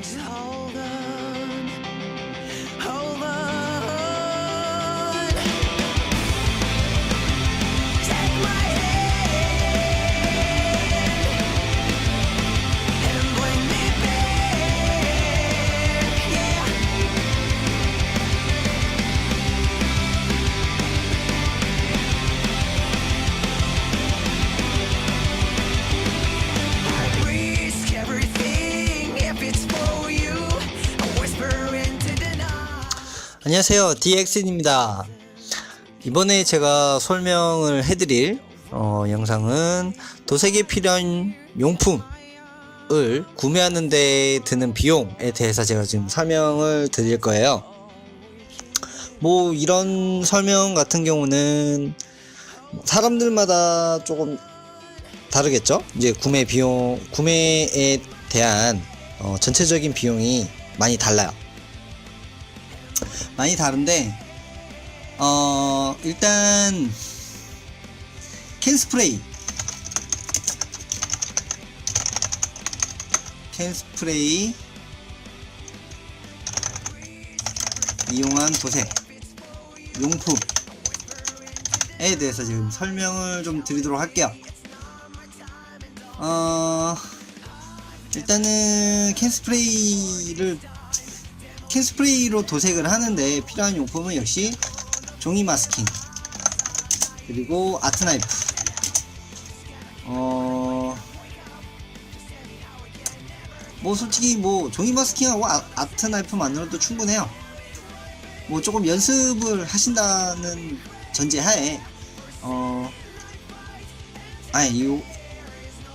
Hold on, hold on. Take my hand and bring me back. Yeah. I risk everything if it's for you. I whisper into the night. 안녕하세요, DXN입니다. 이번에 제가 설명을 해드릴 영상은 도색에 필요한 용품을 구매하는 데 드는 비용에 대해서 제가 지금 설명을 드릴 거예요. 뭐 이런 설명 같은 경우는 사람들마다 조금 다르겠죠. 이제 구매에 대한 전체적인 비용이 많이 달라요. 많이 다른데 일단 캔스프레이 이용한 도색 용품에 대해서 지금 설명을 좀 드리도록 할게요. 일단은 캔스프레이로 도색을 하는데 필요한 용품은 역시 종이 마스킹, 그리고 아트 나이프. 뭐 솔직히 뭐 종이 마스킹하고 아트 나이프만으로도 충분해요. 뭐 조금 연습을 하신다는 전제하에 이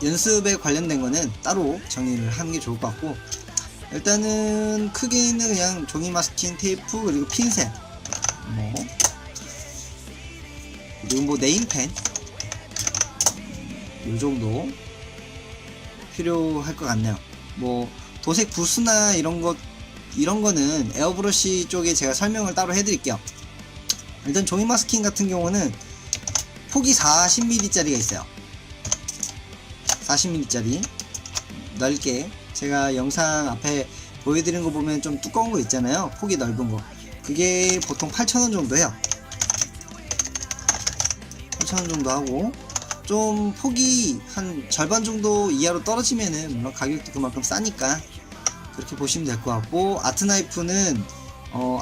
연습에 관련된 거는 따로 정리를 하는 게 좋을 것 같고, 일단은 크게는 그냥 종이 마스킹 테이프, 그리고 핀셋, 그리고 뭐 네임펜 요 정도 필요할 것 같네요. 뭐 도색 부스나 이런 거는 에어브러쉬 쪽에 제가 설명을 따로 해드릴게요. 일단 종이 마스킹 같은 경우는 폭이 40mm 짜리가 있어요. 40mm 짜리 넓게, 제가 영상 앞에 보여드린 거 보면 좀 두꺼운 거 있잖아요. 폭이 넓은 거, 그게 보통 8,000원 정도 해요. 8,000원 정도 하고, 좀 폭이 한 절반 정도 이하로 떨어지면은 물론 가격도 그만큼 싸니까 그렇게 보시면 될 것 같고, 아트나이프는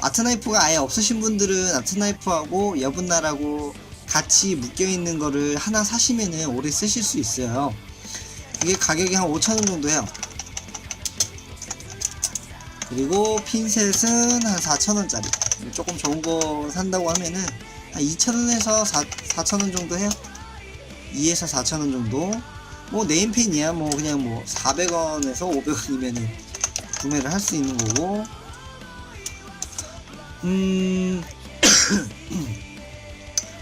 아트나이프가 아예 없으신 분들은 아트나이프하고 여분날하고 같이 묶여있는 거를 하나 사시면은 오래 쓰실 수 있어요. 이게 가격이 한 5,000원 정도 해요. 그리고 핀셋은 한 4,000원짜리, 조금 좋은 거 산다고 하면은 한 2,000원에서 4,000원 정도 해요. 2에서 4,000원 정도. 뭐 네임펜이야 뭐 그냥 뭐 400원에서 500원이면은 구매를 할 수 있는 거고.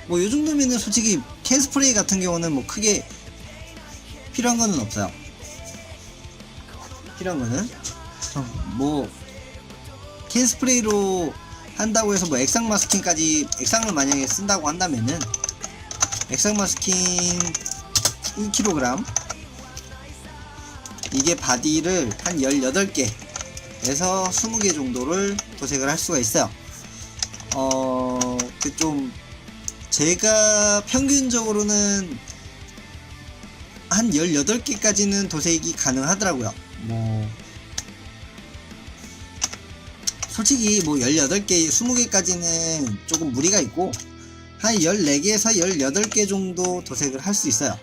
뭐 요 정도면은 솔직히 캔스프레이 같은 경우는 뭐 크게 필요한 거는 없어요. 필요한 거는 뭐 캔스프레이로 한다고 해서 뭐 액상 마스킹을 만약에 쓴다고 한다면은 액상 마스킹 1kg, 이게 바디를 한 18개에서 20개 정도를 도색을 할 수가 있어요. 좀 제가 평균적으로는 한 18개까지는 도색이 가능하더라고요. 뭐 솔직히 뭐 18개, 20개까지는 조금 무리가 있고, 한 14개에서 18개 정도 도색을 할 수 있어요.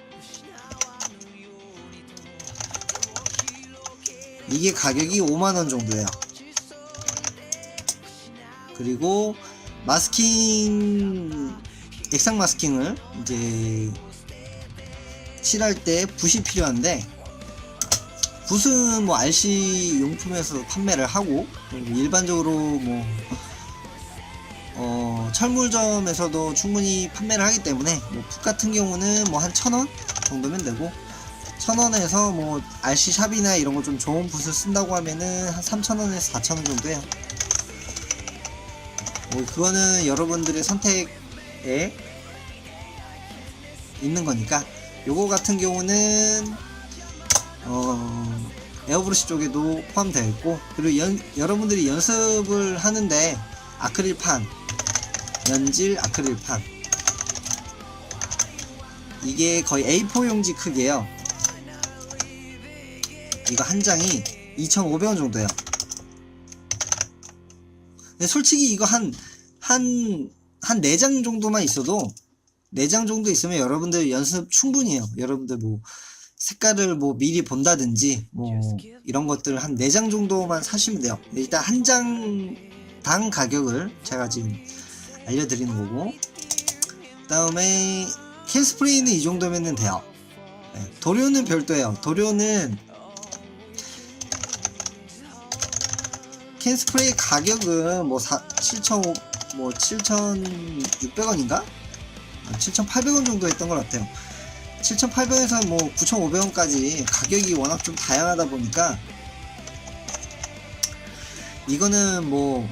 이게 가격이 5만원 정도예요. 그리고 액상 마스킹을 이제 칠할 때 붓이 필요한데, 붓은 뭐 RC 용품에서 판매를 하고, 일반적으로 뭐 철물점에서도 충분히 판매를 하기 때문에 뭐 붓 같은 경우는 뭐 한 1,000원 정도면 되고, 1,000원에서 뭐 RC 샵이나 이런 거 좀 좋은 붓을 쓴다고 하면은 한 3,000원에서 4,000원 정도 해요. 뭐 그거는 여러분들의 선택에 있는 거니까. 요거 같은 경우는 에어브러시 쪽에도 포함되어 있고, 그리고 여러분들이 연습을 하는데 아크릴판, 연질 아크릴판, 이게 거의 A4 용지 크기예요. 이거 한 장이 2,500원 정도예요. 근데 솔직히 이거 한 4장 정도만 있어도, 4장 정도 있으면 여러분들 연습 충분히 해요. 여러분들 뭐 색깔을 뭐 미리 본다든지 뭐 이런 것들 한 4장 정도만 사시면 돼요. 일단 한 장당 가격을 제가 지금 알려드리는 거고, 그 다음에 캔 스프레이는 이 정도면 돼요. 네, 도료는 별도예요. 도료는 캔 스프레이 가격은 뭐 7,600원인가? 7,800원 정도 했던 것 같아요. 7,800원에서 뭐 9,500원까지 가격이 워낙 좀 다양하다 보니까, 이거는 뭐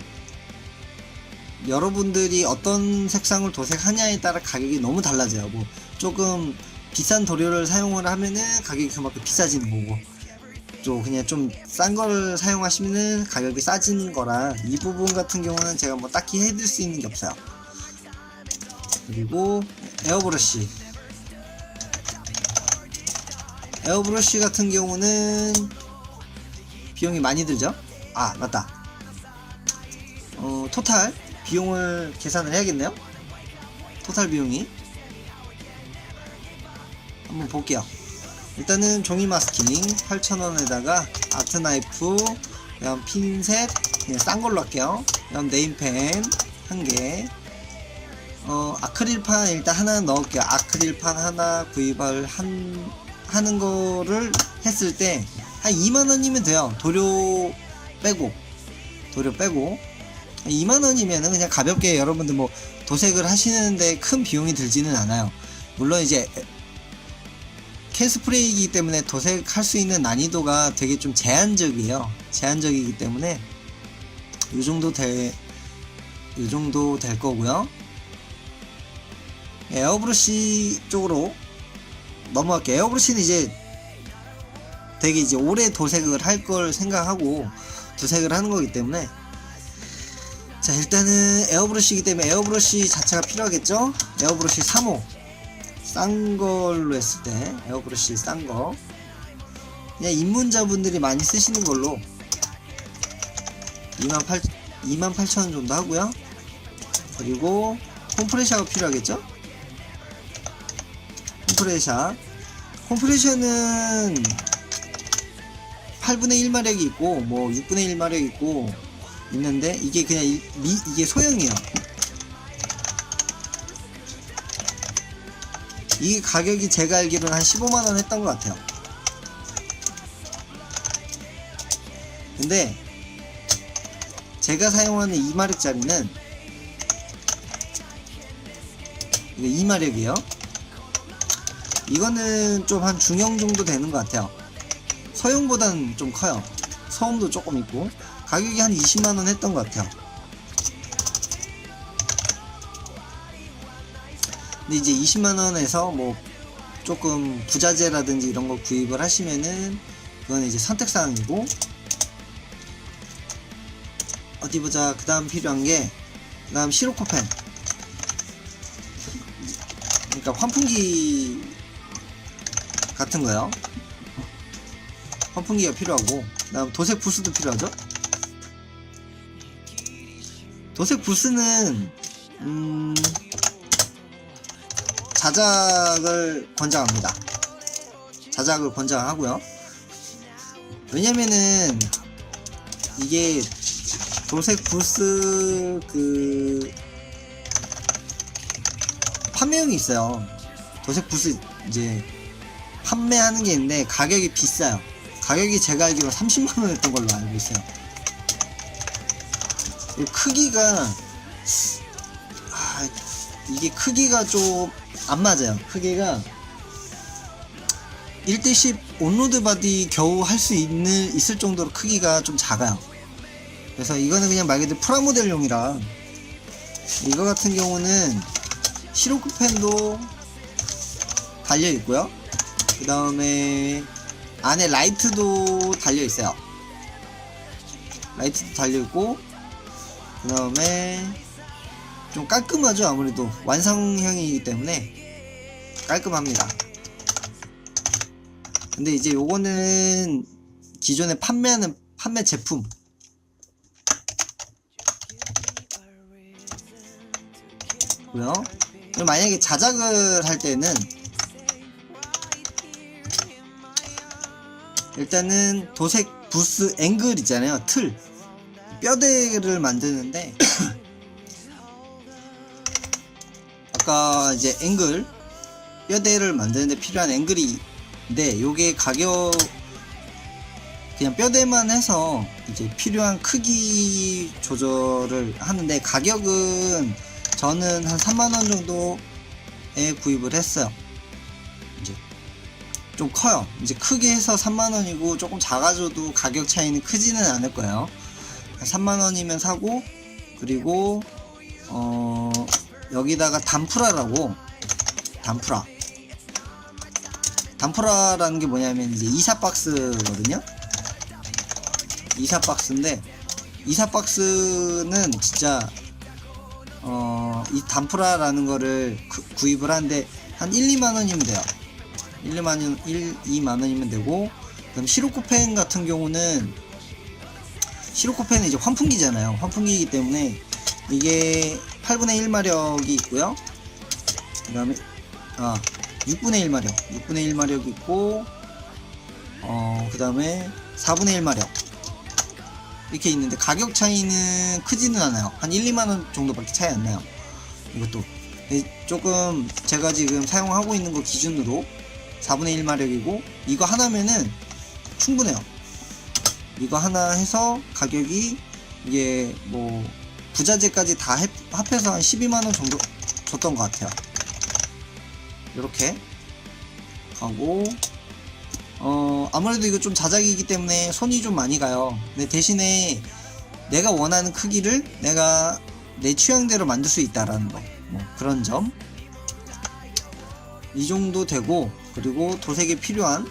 여러분들이 어떤 색상을 도색하냐에 따라 가격이 너무 달라져요. 뭐 조금 비싼 도료를 사용을 하면은 가격이 그만큼 비싸지는 거고, 또 그냥 좀 싼 거를 사용하시면은 가격이 싸지는 거라, 이 부분 같은 경우는 제가 뭐 딱히 해드릴 수 있는 게 없어요. 그리고 에어브러시 같은 경우는 비용이 많이 들죠. 아 맞다, 토탈 비용을 계산을 해야겠네요. 토탈 비용이 한번 볼게요. 일단은 종이 마스킹 8,000원에다가 아트 나이프, 그다음 핀셋 그냥 싼 걸로 할게요. 그다음 네임펜 1개, 아크릴판 일단 하나 넣을게요. 아크릴판 하나 구입을 하는 거를 했을 때 한 2만원이면 돼요. 도료 빼고 2만원이면은 그냥 가볍게 여러분들 뭐 도색을 하시는데 큰 비용이 들지는 않아요. 물론 이제 캔 스프레이이기 때문에 도색할 수 있는 난이도가 되게 좀 제한적이기 때문에 이 정도 될 거고요. 에어브러시 쪽으로 넘어갈게요. 에어브러시는 이제 되게 이제 오래 도색을 할 걸 생각하고 도색을 하는 거기 때문에, 자 일단은 에어브러시이기 때문에 에어브러시 자체가 필요하겠죠. 에어브러시 3호 싼 걸로 했을 때, 에어브러시 싼 거 그냥 입문자분들이 많이 쓰시는 걸로 28,000원 정도 하고요. 그리고 콤프레셔가 필요하겠죠. 콤프레셔는 8분의 1마력이 있고 뭐 6분의 1마력이 있고 있는데, 이게 그냥 이게 소형이에요. 이 가격이 제가 알기로는 한 15만원 했던 것 같아요. 근데 제가 사용하는 2마력짜리는 이거 2마력이에요 이거는 좀 한 중형 정도 되는 것 같아요. 소형보다는 좀 커요. 소음도 조금 있고, 가격이 한 20만원 했던 것 같아요. 근데 이제 20만원에서 뭐 조금 부자재라든지 이런 거 구입을 하시면은 그건 이제 선택사항이고, 어디 보자. 그 다음 필요한 게, 그 다음 시로코펜, 그러니까 환풍기 같은 거요. 환풍기가 필요하고, 그 다음 도색 부스도 필요하죠. 도색 부스는 자작을 권장합니다. 자작을 권장하고요. 왜냐면은 이게 도색 부스 그 판매용이 있어요. 도색 부스 이제 판매하는 게 있는데 가격이 비싸요. 가격이 제가 알기로 30만원 했던 걸로 알고 있어요. 크기가 이게 크기가 좀 안 맞아요. 크기가 1:10 온로드 바디 겨우 할 수 있을 정도로 크기가 좀 작아요. 그래서 이거는 그냥 말 그대로 프라모델용이라, 이거 같은 경우는 시로코펜도 달려 있고요. 그 다음에 안에 라이트도 달려있어요. 라이트도 달려있고, 그 다음에 좀 깔끔하죠. 아무래도 완성형이기 때문에 깔끔합니다. 근데 이제 요거는 기존에 판매하는 판매 제품, 고요. 만약에 자작을 할 때는 일단은 도색 부스 앵글 있잖아요. 틀 뼈대를 만드는데 아까 이제 앵글 뼈대를 만드는데 필요한 앵글인데 요게 가격 그냥 뼈대만 해서 이제 필요한 크기 조절을 하는데 가격은 저는 한 3만원 정도에 구입을 했어요. 이제 좀 커요. 이제 크게 해서 3만원이고 조금 작아져도 가격 차이는 크지는 않을 거예요. 3만원이면 사고, 그리고 여기다가 단프라라고, 단프라라는 게 뭐냐면 이제 이사박스거든요. 이사박스인데 이사박스는 진짜 이 단프라라는 거를 구입을 하는데 한 1, 2만원이면 돼요. 2만원이면 되고, 그다음 시로코펜 같은 경우는 시로코펜은 이제 환풍기잖아요. 환풍기이기 때문에 이게 8분의 1 마력이 있고요. 그 다음에 6분의 1 마력 6분의 1 마력이 있고, 그 다음에 4분의 1 마력 이렇게 있는데 가격 차이는 크지는 않아요. 한 1, 2만원 정도밖에 차이 안 나요. 이것도 조금 제가 지금 사용하고 있는 거 기준으로 4분의 1 마력이고, 이거 하나면은 충분해요. 이거 하나 해서 가격이 이게 뭐 부자재까지 다 합해서 한 12만원 정도 줬던 것 같아요. 이렇게 가고, 아무래도 이거 좀 자작이기 때문에 손이 좀 많이 가요. 근데 대신에 내가 원하는 크기를 내가 내 취향대로 만들 수 있다라는 거, 뭐 그런 점. 이 정도 되고, 그리고 도색에 필요한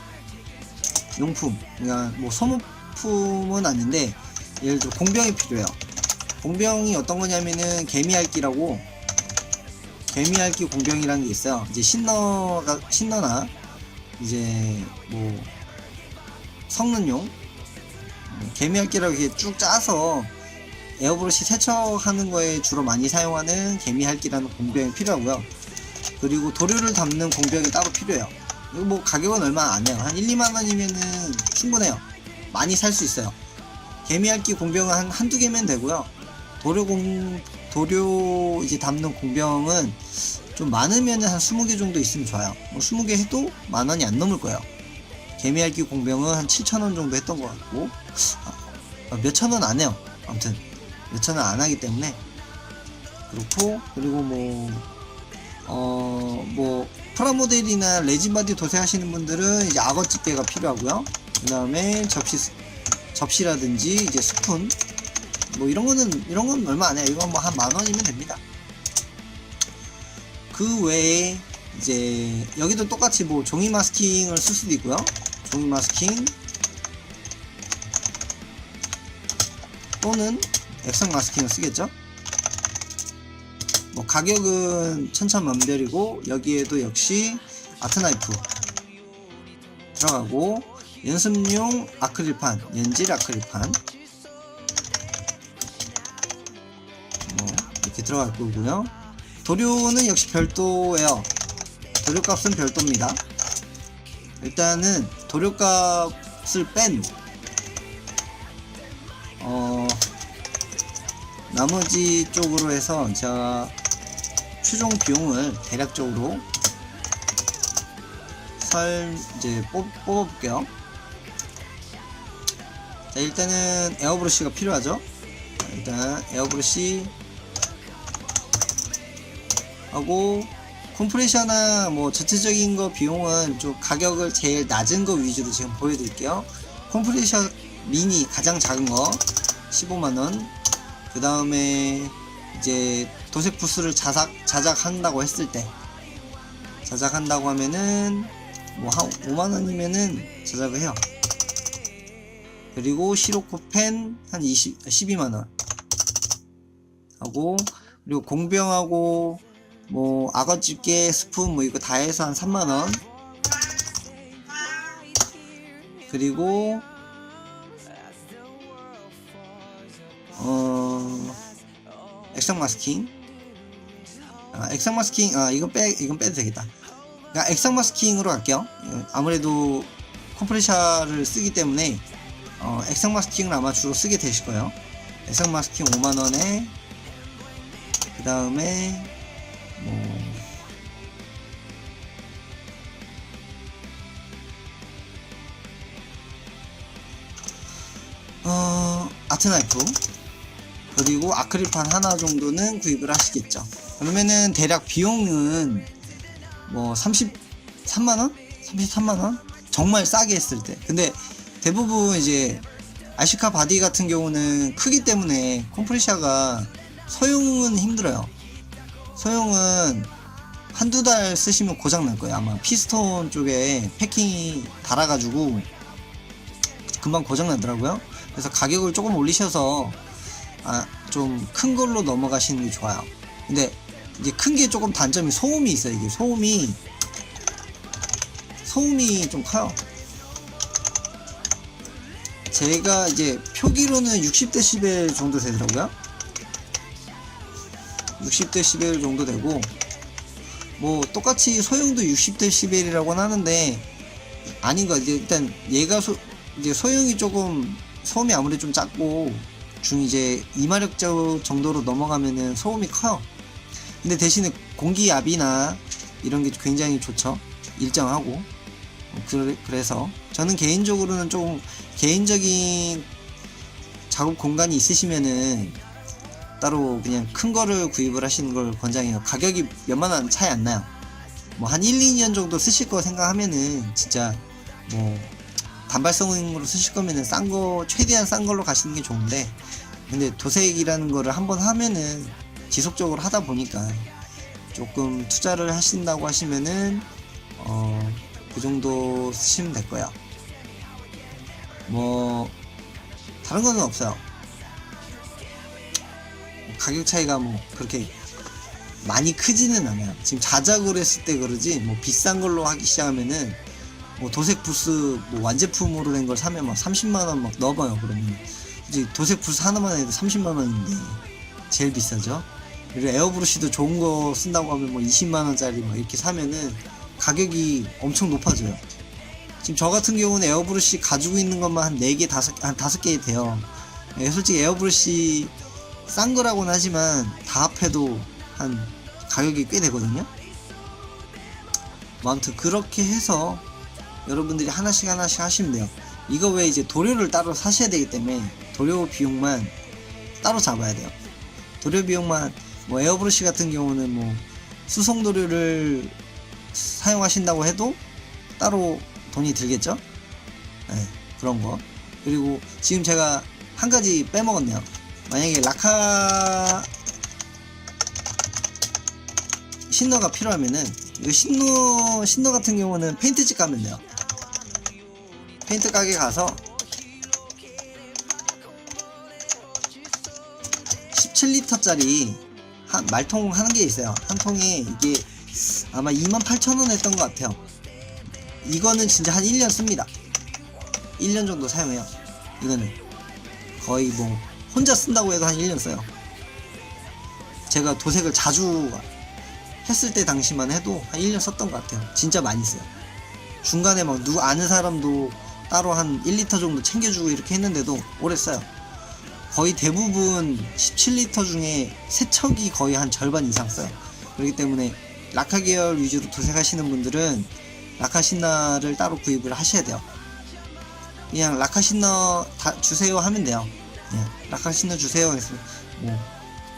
용품, 그러니까 뭐 소모품은 아닌데 예를 들어 공병이 필요해요. 공병이 어떤 거냐면은 개미핥기라고, 개미핥기 공병이라는 게 있어요. 이제 신너나 이제 뭐 성능용 개미핥기라고 이렇게 쭉 짜서 에어브러시 세척하는 거에 주로 많이 사용하는 개미핥기라는 공병이 필요하고요. 그리고 도료를 담는 공병이 따로 필요해요. 이거 뭐 가격은 얼마 안 해요. 한 1, 2만원이면은 충분해요. 많이 살 수 있어요. 개미핥기 공병은 한 한두 개면 되고요. 도료 이제 담는 공병은 좀 많으면 한 20개 정도 있으면 좋아요. 뭐 20개 해도 만원이 안 넘을 거예요. 개미핥기 공병은 한 7,000원 정도 했던 것 같고, 몇천원 안 해요. 아무튼 몇천원 안 하기 때문에 그렇고, 그리고 뭐 프라모델이나 레진바디 도색하시는 분들은 이제 악어 집게가 필요하고요. 그 다음에 접시라든지 이제 스푼, 뭐 이런 건 얼마 안 해요. 이건 뭐 한 만원이면 됩니다. 그 외에 이제 여기도 똑같이 뭐 종이 마스킹을 쓸 수도 있고요. 종이 마스킹 또는 액상 마스킹을 쓰겠죠. 뭐 가격은 천차만별이고, 여기에도 역시 아트나이프 들어가고, 연습용 아크릴판, 연질 아크릴판 뭐 이렇게 들어갈 거고요. 도료는 역시 별도예요. 도료값은 별도입니다. 일단은 도료값을 뺀 나머지 쪽으로 해서 제가 최종 비용을 대략적으로 이제 뽑아볼게요. 자, 일단은 에어브러쉬가 필요하죠. 일단 에어브러쉬 하고, 컴프레셔나 뭐 전체적인 거 비용은 좀 가격을 제일 낮은 거 위주로 지금 보여드릴게요. 컴프레셔 미니 가장 작은 거 15만원, 그 다음에 이제 도색 부스를 자작한다고 했을 때, 자작한다고 하면은 뭐 한 5만원이면은 제작을 해요. 그리고 시로코펜 한 12만원 하고, 그리고 공병하고 뭐 악어집게 스푼 뭐 이거 다 해서 한 3만원. 그리고 액상 마스킹, 액상 마스킹, 이건 빼도 되겠다. 그러니까 액상 마스킹으로 갈게요. 아무래도 컴프레셔를 쓰기 때문에 액상 마스킹을 아마 주로 쓰게 되실 거예요. 액상 마스킹 5만원에, 그 다음에 아트나이프, 그리고 아크릴판 하나 정도는 구입을 하시겠죠. 그러면은 대략 비용은 뭐 33만원? 33만원? 정말 싸게 했을 때. 근데 대부분 이제 아시카 바디 같은 경우는 크기 때문에 컴프레셔가 소형은 힘들어요. 소형은 한두 달 쓰시면 고장 날 거예요. 아마 피스톤 쪽에 패킹이 달아가지고 금방 고장 나더라고요. 그래서 가격을 조금 올리셔서 좀 큰 걸로 넘어가시는 게 좋아요. 근데 이제 큰 게 조금 단점이 소음이 있어요. 이게 소음이 좀 커요. 제가 이제 표기로는 60dB 정도 되더라고요. 60dB 정도 되고, 뭐 똑같이 소형도 60dB이라고는 하는데 아닌 것 같아요. 일단 얘가 이제 소형이 조금 소음이 아무래도 좀 작고 이제 2마력 정도로 넘어가면은 소음이 커요. 근데 대신에 공기압이나 이런 게 굉장히 좋죠. 일정하고. 그래서 저는 개인적으로는 좀 개인적인 작업 공간이 있으시면은 따로 그냥 큰 거를 구입을 하시는 걸 권장해요. 가격이 몇만원 차이 안 나요. 뭐 한 1, 2년 정도 쓰실 거 생각하면은 진짜 뭐 단발성으로 쓰실 거면은 최대한 싼 걸로 가시는 게 좋은데, 근데 도색이라는 거를 한번 하면은 지속적으로 하다 보니까 조금 투자를 하신다고 하시면은 그 정도 쓰시면 될 거예요. 뭐 다른 거는 없어요. 가격 차이가 뭐 그렇게 많이 크지는 않아요. 지금 자작으로 했을 때 그러지, 뭐 비싼 걸로 하기 시작하면은 뭐 도색 부스 뭐 완제품으로 된 걸 사면 막 30만원 막 넘어요. 그러면 이제 도색 부스 하나만 해도 30만원인데 제일 비싸죠. 그리고 에어브러쉬도 좋은 거 쓴다고 하면 뭐 20만원짜리 막 이렇게 사면은 가격이 엄청 높아져요. 지금 저 같은 경우는 에어브러쉬 가지고 있는 것만 한 4개, 5개 돼요. 솔직히 에어브러쉬 싼 거라고는 하지만 다 합해도 한 가격이 꽤 되거든요. 뭐 아무튼 그렇게 해서 여러분들이 하나씩 하시면 돼요. 이거 외에 이제 도료를 따로 사셔야 되기 때문에 도료 비용만 따로 잡아야 돼요. 도료 비용만, 뭐 에어브러쉬 같은 경우는 뭐 수성 도료를 사용하신다고 해도 따로 돈이 들겠죠. 네, 그런 거. 그리고 지금 제가 한 가지 빼먹었네요. 만약에 라카 신너가 필요하면은, 이거 신너 같은 경우는 페인트집 가면 돼요. 페인트 가게 가서 17리터짜리 말통 하는 게 있어요. 한 통에 이게 아마 28,000원 했던 것 같아요. 이거는 진짜 한 1년 씁니다. 1년 정도 사용해요. 이거는 거의 뭐 혼자 쓴다고 해도 한 1년 써요. 제가 도색을 자주 했을 때 당시만 해도 한 1년 썼던 것 같아요. 진짜 많이 써요. 중간에 막 누구 아는 사람도 따로 한 1리터 정도 챙겨주고 이렇게 했는데도 오래 써요. 거의 대부분 17리터 중에 세척이 거의 한 절반 이상 써요. 그렇기 때문에 라카 계열 위주로 도색하시는 분들은 라카 신나를 따로 구입을 하셔야 돼요. 그냥 라카 신나 주세요 하면 돼요. 그냥 라카 신나 주세요 해서 뭐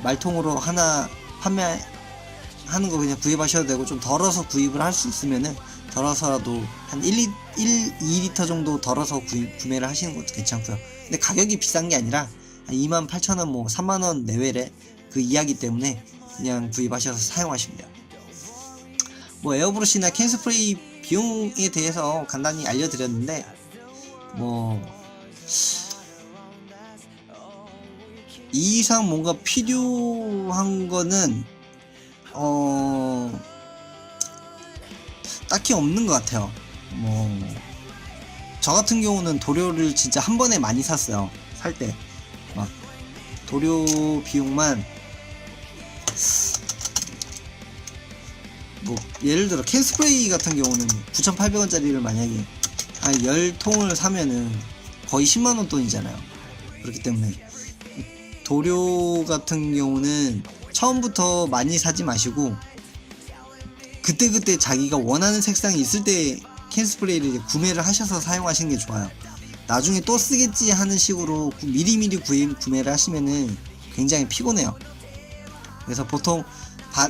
말통으로 하나 판매하는 거 그냥 구입하셔도 되고, 좀 덜어서 구입을 할 수 있으면은 덜어서라도 한 2리터 정도 덜어서 구매를 하시는 것도 괜찮고요. 근데 가격이 비싼 게 아니라 한 28,000원 뭐 3만원 내외래 그 이야기 때문에 그냥 구입하셔서 사용하시면 돼요. 뭐 에어브러쉬나 캔스프레이 비용에 대해서 간단히 알려드렸는데 뭐 이 이상 뭔가 필요한 거는 딱히 없는 것 같아요. 뭐 저 같은 경우는 도료를 진짜 한 번에 많이 샀어요. 살 때 막 도료 비용만 뭐 예를 들어 캔 스프레이 같은 경우는 9,800원짜리를 만약에 한 10통을 사면은 거의 10만원 돈이잖아요. 그렇기 때문에 도료 같은 경우는 처음부터 많이 사지 마시고 그때그때 자기가 원하는 색상이 있을 때 캔 스프레이를 이제 구매를 하셔서 사용하시는 게 좋아요. 나중에 또 쓰겠지 하는 식으로 미리미리 구매를 하시면은 굉장히 피곤해요. 그래서 보통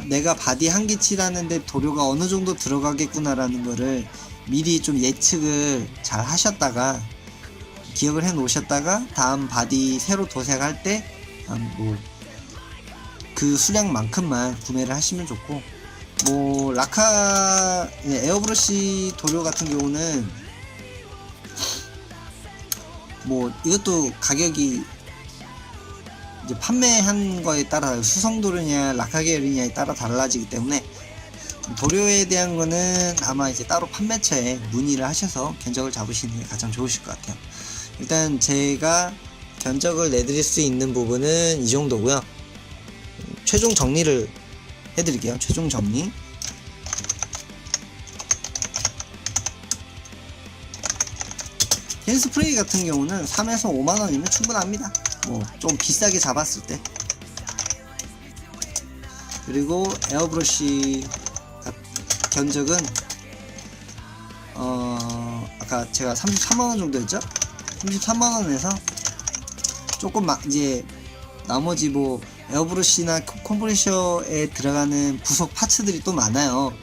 내가 바디 한 개 칠하는데 도료가 어느 정도 들어가겠구나라는 거를 미리 좀 예측을 잘 하셨다가 기억을 해 놓으셨다가 다음 바디 새로 도색할 때 뭐 그 수량만큼만 구매를 하시면 좋고, 뭐 라카 에어브러쉬 도료 같은 경우는 뭐 이것도 가격이 이제 판매한 거에 따라 수성 도료냐 라카 계열이냐에 따라 달라지기 때문에 도료에 대한 거는 아마 이제 따로 판매처에 문의를 하셔서 견적을 잡으시는 게 가장 좋으실 것 같아요. 일단 제가 견적을 내드릴 수 있는 부분은 이 정도고요. 최종 정리를 해드릴게요. 최종 정리. 캔 스프레이 같은 경우는 3에서 5만원이면 충분합니다. 뭐 좀 비싸게 잡았을 때. 그리고 에어브러쉬 견적은 아까 제가 33만원 정도 했죠? 33만원에서 조금 이제 나머지 뭐 에어브러쉬나 컴프레셔에 들어가는 부속 파츠들이 또 많아요.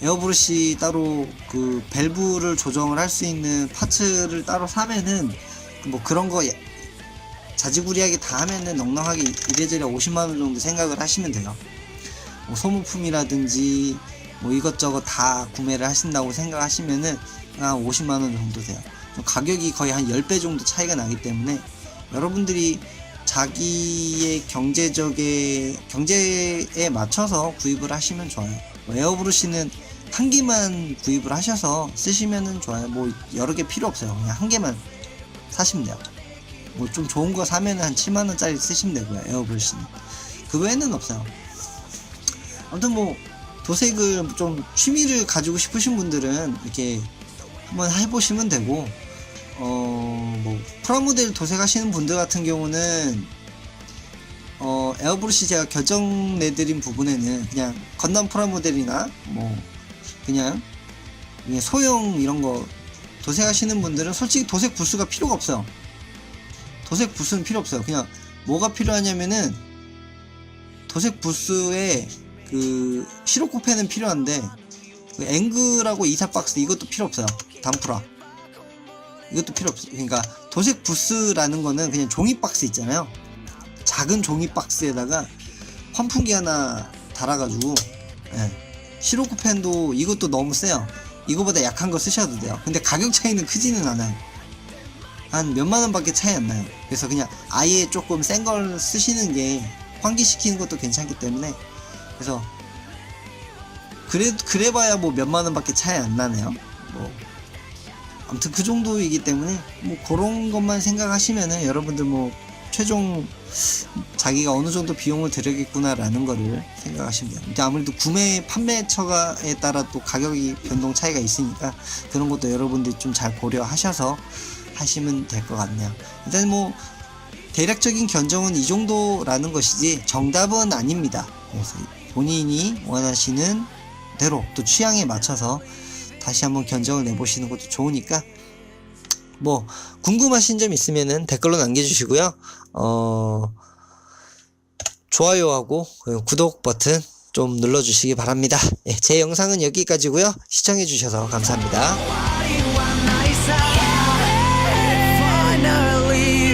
에어브러쉬 따로 그 밸브를 조정을 할 수 있는 파츠를 따로 사면은 뭐 그런 거 자지구리하게 다 하면은 넉넉하게 이래저래 50만원 정도 생각을 하시면 돼요. 뭐 소모품이라든지 뭐 이것저것 다 구매를 하신다고 생각하시면은 한 50만원 정도 돼요. 좀 가격이 거의 한 10배 정도 차이가 나기 때문에 여러분들이 자기의 경제에 맞춰서 구입을 하시면 좋아요. 뭐 에어브러쉬는 한 개만 구입을 하셔서 쓰시면은 좋아요. 뭐 여러 개 필요 없어요. 그냥 한 개만 사시면 돼요. 뭐 좀 좋은 거 사면은 한 7만원짜리 쓰시면 되고요. 에어브러쉬는 그 외에는 없어요. 아무튼 뭐 도색을 좀 취미를 가지고 싶으신 분들은 이렇게 한번 해보시면 되고, 뭐 프라모델 도색하시는 분들 같은 경우는 에어브러쉬 제가 결정 내드린 부분에는 그냥 건담 프라모델이나 뭐 그냥 소형 이런 거 도색하시는 분들은 솔직히 도색 부스가 필요가 없어요. 도색 부스는 필요 없어요. 그냥 뭐가 필요하냐면은 도색 부스에 그 시로코펜은 필요한데 그 앵글하고 이사박스 이것도 필요 없어요. 단프라 이것도 필요 없어요. 그러니까 도색 부스라는 거는 그냥 종이 박스 있잖아요. 작은 종이 박스에다가 환풍기 하나 달아가지고, 시로코펜도 이것도 너무 세요. 이거보다 약한 거 쓰셔도 돼요. 근데 가격 차이는 크지는 않아요. 한 몇만원 밖에 차이 안 나요. 그래서 그냥 아예 조금 센 걸 쓰시는 게 환기시키는 것도 괜찮기 때문에, 그래서 그래봐야 뭐 몇만원 밖에 차이 안 나네요. 뭐 아무튼 그 정도이기 때문에 뭐 그런 것만 생각하시면은 여러분들 뭐 최종 자기가 어느 정도 비용을 들여야겠구나 라는 거를 생각하시면 돼요. 이제 아무래도 구매 판매처에 따라 또 가격이 변동 차이가 있으니까 그런 것도 여러분들이 좀 잘 고려하셔서 하시면 될 것 같네요. 일단 뭐 대략적인 견적은 이 정도라는 것이지 정답은 아닙니다. 그래서 본인이 원하시는 대로 또 취향에 맞춰서 다시 한번 견적을 내보시는 것도 좋으니까, 뭐 궁금하신 점 있으면은 댓글로 남겨주시고요. 좋아요하고 구독 버튼 좀 눌러주시기 바랍니다. 제 영상은 여기까지고요. 시청해주셔서 감사합니다. Finally